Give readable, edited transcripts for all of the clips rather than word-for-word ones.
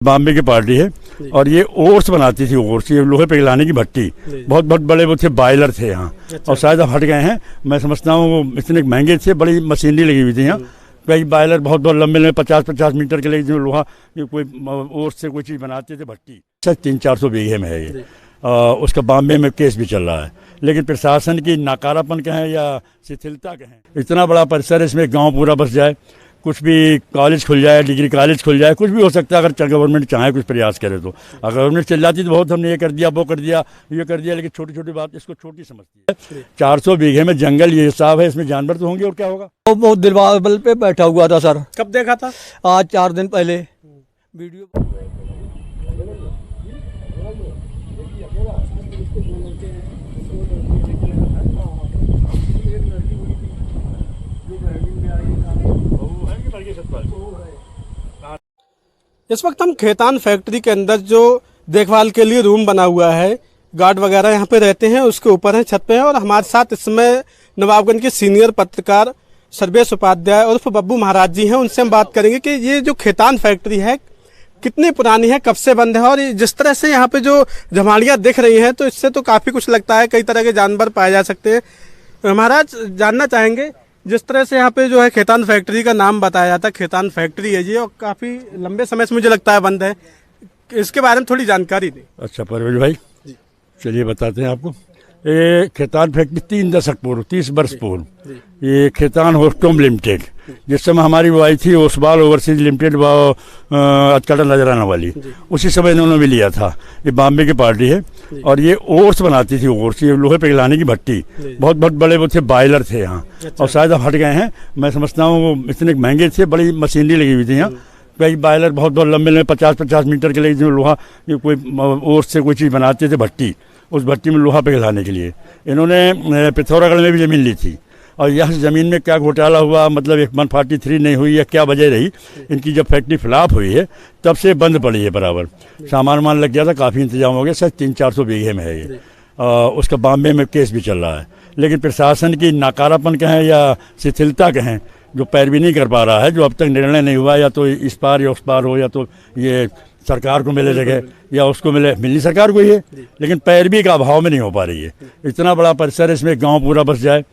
बॉम्बे की पार्टी है और ये ओट्स बनाती थी। ओट्स ये लोहे पे पिघलाने की भट्टी, बहुत बहुत बड़े वो थे, बॉयलर थे यहाँ। और शायद अब हट गए हैं, मैं समझता हूँ वो इतने महंगे थे, बड़ी मशीनरी लगी हुई थी यहाँ। कई बॉयलर बहुत बहुत लंबे लंबे 50-50 मीटर के लिए जो लोहा कोई ओट्स से कोई चीज़ बनाते थे भट्टी। शायद 300-400 बीघे में है ये। उसका बॉम्बे में केस भी चल रहा है, लेकिन प्रशासन की नाकारापन कहें या शिथिलता कहें। इतना बड़ा परिसर, इसमें गाँव पूरा बस जाए, कुछ भी कॉलेज खुल जाए, डिग्री कॉलेज खुल जाए, कुछ भी हो सकता है अगर गवर्नमेंट चाहे कुछ प्रयास करे तो। अगर गवर्नमेंट चिल्लाती तो बहुत हमने ये कर दिया, वो कर दिया, ये कर दिया, लेकिन छोटी छोटी बात इसको छोटी समझती है। 400 बीघे में जंगल, ये हिसाब है, इसमें जानवर तो होंगे और क्या होगा। वो बहुत दिलवाल पे बैठा हुआ था सर। कब देखा था? आज 4 दिन पहले वीडियो। इस वक्त हम खेतान फैक्ट्री के अंदर जो देखभाल के लिए रूम बना हुआ है, गार्ड वगैरह यहाँ पे रहते हैं, उसके ऊपर है, छत पे है। और हमारे साथ इस समय नवाबगंज के सीनियर पत्रकार सर्वेश उपाध्याय उर्फ बब्बू महाराज जी हैं। उनसे हम बात करेंगे कि ये जो खेतान फैक्ट्री है कितनी पुरानी है, कब से बंद है, और जिस तरह से यहाँ पे जो झमाड़ियाँ दिख रही हैं तो इससे तो काफ़ी कुछ लगता है, कई तरह के जानवर पाए जा सकते हैं। महाराज, जानना चाहेंगे जिस तरह से यहाँ पे जो है खेतान फैक्ट्री का नाम बताया जाता है, खेतान फैक्ट्री है जी, और काफ़ी लंबे समय से मुझे लगता है बंद है, इसके बारे में थोड़ी जानकारी दें। अच्छा परवेज भाई, चलिए बताते हैं आपको। ये खेतान फैक्ट्री 3 दशक पूर्व, 30 वर्ष पूर्व, ये खेतान होस्टोम लिमिटेड, जिस समय हमारी वो आई थी ओसवाल ओवरसीज लिमिटेड, अटकटा नजराना वाली, उसी समय इन्होंने भी लिया था। ये बॉम्बे की पार्टी है और ये ओट्स बनाती थी। ओट्स ये लोहे पे पिघलाने की भट्टी, बहुत बहुत बड़े वो थे, बॉयलर थे यहाँ। और शायद अब हट गए हैं, मैं समझता हूँ वो इतने महंगे थे, बड़ी मशीनरी लगी हुई थी यहाँ। कई बॉयलर बहुत बहुत लंबे लंबे 50-50 मीटर के लिए जो लोहा कोई ओट्स से कोई चीज़ बनाते थे भट्टी, उस भट्टी में लोहा पिघलाने के लिए इन्होंने पिथौरागढ़ में भी ज़मीन ली थी। और यह ज़मीन में क्या घोटाला हुआ, मतलब 143 नहीं हुई या क्या वजह रही, इनकी जब फैक्ट्री फ्लॉप हुई है तब से बंद पड़ी है बराबर। सामान मान लग गया था, काफ़ी इंतजाम हो गया, शायद 300-400 बीघे में है ये। उसका बॉम्बे में केस भी चल रहा है, लेकिन प्रशासन की नाकारापन कहें या शिथिलता कहें, जो पैरवी नहीं कर पा रहा है, जो अब तक निर्णय नहीं हुआ, या तो इस पार या उस पार हो, या तो ये सरकार को मिले जगह या उसको मिलनी सरकार को ही है, लेकिन पैरवी का अभाव में नहीं हो पा रही है। इतना बड़ा परिसर, इसमें गांव पूरा बस जाए,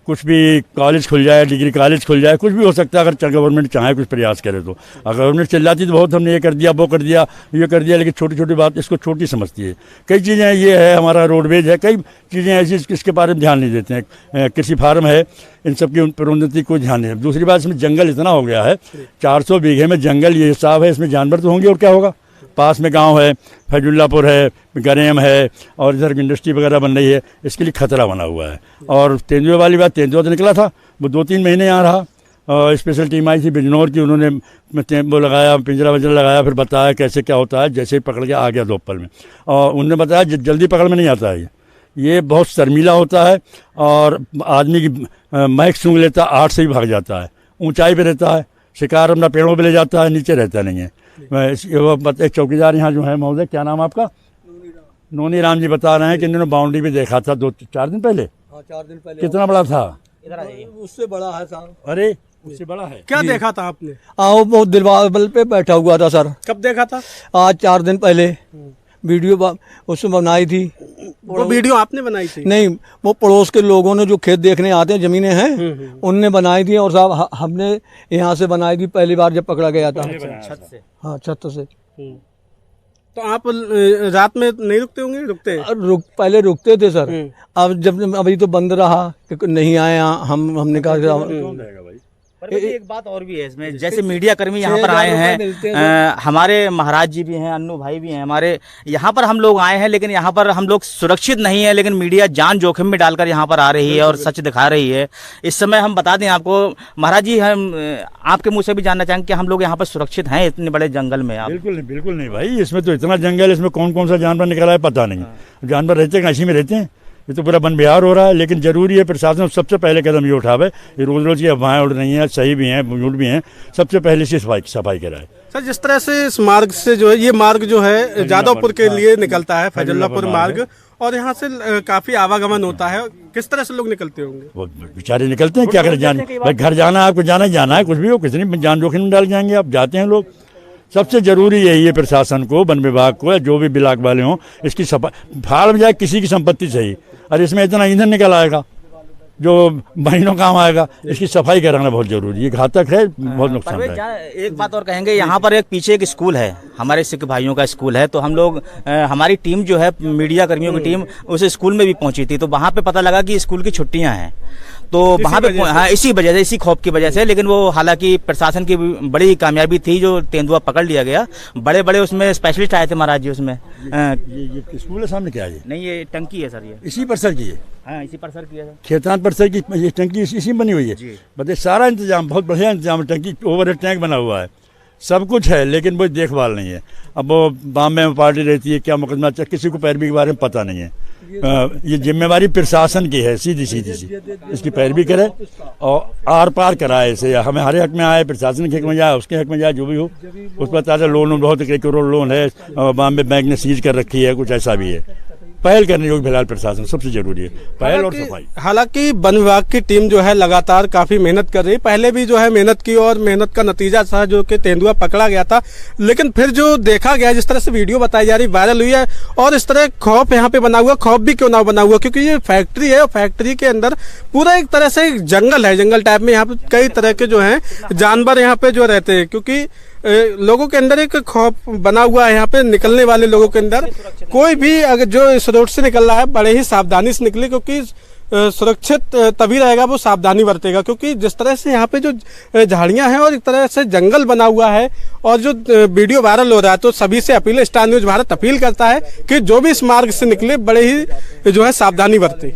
कुछ भी कॉलेज खुल जाए, डिग्री कॉलेज खुल जाए, कुछ भी हो सकता है अगर गवर्नमेंट चाहे कुछ प्रयास करे तो। अगर गवर्नमेंट चिल्लाती तो बहुत हमने ये कर दिया, वो कर दिया, ये कर दिया, लेकिन छोटी छोटी बात इसको छोटी समझती है। कई चीज़ें ये है, हमारा रोडवेज है, कई चीज़ें ऐसी इसके बारे में ध्यान नहीं देते हैं। कृषि फार्म है, इन सब की प्रोन्नति को ध्यान नहीं। दूसरी बात, इसमें जंगल इतना हो गया है, 400 बीघे में जंगल, ये हिसाब है, इसमें जानवर तो होंगे और क्या होगा। पास में गांव है, फैजुल्लापुर है, गरेम है, और इधर इंडस्ट्री वगैरह बन रही है, इसके लिए खतरा बना हुआ है। और तेंदुए वाली बात, तेंदुआ तो निकला था, वो 2-3 महीने यहाँ रहा। स्पेशल टीम आई थी बिजनौर की, उन्होंने वो लगाया, पिंजरा वजरा लगाया, फिर बताया कैसे क्या होता है। जैसे ही पकड़ के आ गया दोपहर में, और उन्होंने बताया जल्दी पकड़ में नहीं आता है ये बहुत शर्मीला होता है, और आदमी की महक सूंघ लेता, 8 से भी भाग जाता है, ऊंचाई पे रहता है, शिकार अपना पेड़ों पे ले जाता है, नीचे रहता नहीं है। एक चौकीदार यहाँ जो है महोदय, क्या नाम आपका? नोनी राम जी बता रहे हैं कि इन्होंने बाउंड्री भी देखा था 2-4 दिन पहले। हाँ, 4 दिन पहले। कितना बड़ा था? उससे बड़ा है साहब। अरे उससे बड़ा है। क्या देखा था आपने? वो बहुत दिलवाल पे बैठा हुआ था सर। कब देखा था? आज 4 दिन पहले वीडियो उसमें बनाई थी। वो वीडियो आपने बनाई थी? नहीं, वो पड़ोस के लोगों ने जो खेत देखने आते हैं, जमीनें हैं, उनने बनाई थी। और साहब हमने यहाँ से बनाई थी पहली बार जब पकड़ा गया था, छत से। हाँ, छत से। तो आप रात में नहीं रुकते होंगे? रुकते पहले रुकते थे सर। अब जब अभी तो बंद रहा कि नहीं आए, हमने कहा। पर एक बात और भी है इसमें, जैसे मीडिया कर्मी यहाँ पर आए हैं, हमारे महाराज जी भी हैं, अन्नू भाई भी हैं हमारे, यहाँ पर हम लोग आए हैं, लेकिन यहाँ पर हम लोग सुरक्षित नहीं है, लेकिन मीडिया जान जोखिम में डालकर यहाँ पर आ रही है और सच दिखा रही है। इस समय हम बता दें आपको महाराज जी, हम आपके मुँह से भी जानना चाहेंगे कि हम लोग यहाँ पर सुरक्षित हैं इतने बड़े जंगल में? बिल्कुल नहीं भाई, इसमें तो इतना जंगल, इसमें कौन कौन सा जानवर निकला है पता नहीं। जानवर रहते हैं इसी में रहते हैं, ये तो पूरा वन विहार हो रहा है। लेकिन जरूरी है प्रशासन सबसे पहले कदम ये उठावे, ये रोज रोज की अफवाहें उड़ रही हैं, सही भी हैं झूठ भी हैं, सबसे पहले से सफाई कराए। सर, जिस तरह से इस मार्ग से जो है, ये मार्ग जो है जादवपुर के लिए निकलता है, फैजुल्लापुर मार्ग, और यहाँ से काफी आवागमन होता है, किस तरह से लोग निकलते होंगे? वो बेचारे निकलते हैं, क्या करें, भाई घर जाना है आपको, जाना ही जाना है, कुछ भी हो, कितनी जान जोखिम में डाल जाएंगे आप, जाते हैं लोग। सबसे जरूरी यही है प्रशासन को, वन विभाग को, या जो भी ब्लॉक वाले हों, इसकी सफाई। फाड़ में जाए किसी की संपत्ति सही, और इसमें इतना ईंधन निकल आएगा जो महीनों काम आएगा। इसकी सफाई कराना बहुत जरूरी है, घातक है, बहुत नुकसानदायक। एक बात और कहेंगे, यहाँ पर एक पीछे एक स्कूल है, हमारे सिख भाइयों का स्कूल है, तो हम लोग हमारी टीम जो है मीडिया कर्मियों की टीम उस स्कूल में भी पहुंची थी, तो वहाँ पे पता लगा कि स्कूल की छुट्टियां हैं, तो वहाँ पे हाँ इसी वजह से, इसी खौफ की वजह से। लेकिन वो हालांकि प्रशासन की बड़ी कामयाबी थी जो तेंदुआ पकड़ लिया गया। बड़े बड़े उसमें स्पेशलिस्ट आए थे महाराज जी उसमें। ये स्कूल है सामने, क्या है ये? नहीं, ये टंकी है सर, ये इसी परिसर की है। हाँ, इसी परिसर की है सर। खेतान परिसर की ये टंकी इसी में बनी हुई है। बताइए, सारा इंतजाम, बहुत बढ़िया इंतजाम है। टंकी ओवरहेड टैंक बना हुआ है, सब कुछ है, लेकिन वो देखभाल नहीं है। अब वो बॉम्बे में पार्टी रहती है, क्या मुकदमा, किसी को पैरवी के बारे में पता नहीं है। ये जिम्मेवारी प्रशासन की है, सीधी सी इसकी पैरवी करे और आर पार कराए इसे। हमारे हक में आए, प्रशासन के हक में जाए, उसके हक में जाए, जो भी हो। उस पर ताज़ा लोन बहुत, 1 करोड़ लोन है, बॉम्बे बैंक ने सीज कर रखी है, कुछ ऐसा भी है। पहल करने योग्य फिलहाल प्रशासन सबसे जरूरी है, पहल और सफाई। हालांकि वन विभाग की टीम जो है लगातार काफी मेहनत कर रही है, पहले भी जो है मेहनत की और मेहनत का नतीजा था जो कि तेंदुआ पकड़ा गया था। लेकिन फिर जो देखा गया, जिस तरह से वीडियो बताई जा रही, वायरल हुई है, और इस तरह खौफ यहाँ पे बना हुआ, खौफ भी क्यों ना बना हुआ, क्योंकि ये फैक्ट्री है और फैक्ट्री के अंदर पूरा एक तरह से जंगल है, जंगल टाइप में। यहाँ पे कई तरह के जो है जानवर यहाँ पे जो रहते हैं, क्योंकि लोगों के अंदर एक खौफ बना हुआ है। यहाँ पे निकलने वाले लोगों के अंदर कोई भी अगर जो इस रोड से निकल रहा है, बड़े ही सावधानी से निकले, क्योंकि सुरक्षित तभी रहेगा वो सावधानी बरतेगा। क्योंकि जिस तरह से यहाँ पे जो झाड़ियां हैं और एक तरह से जंगल बना हुआ है, और जो वीडियो वायरल हो रहा है, तो सभी से अपील है, स्टार न्यूज भारत अपील करता है कि जो भी इस मार्ग से निकले बड़े ही जो है सावधानी बरते।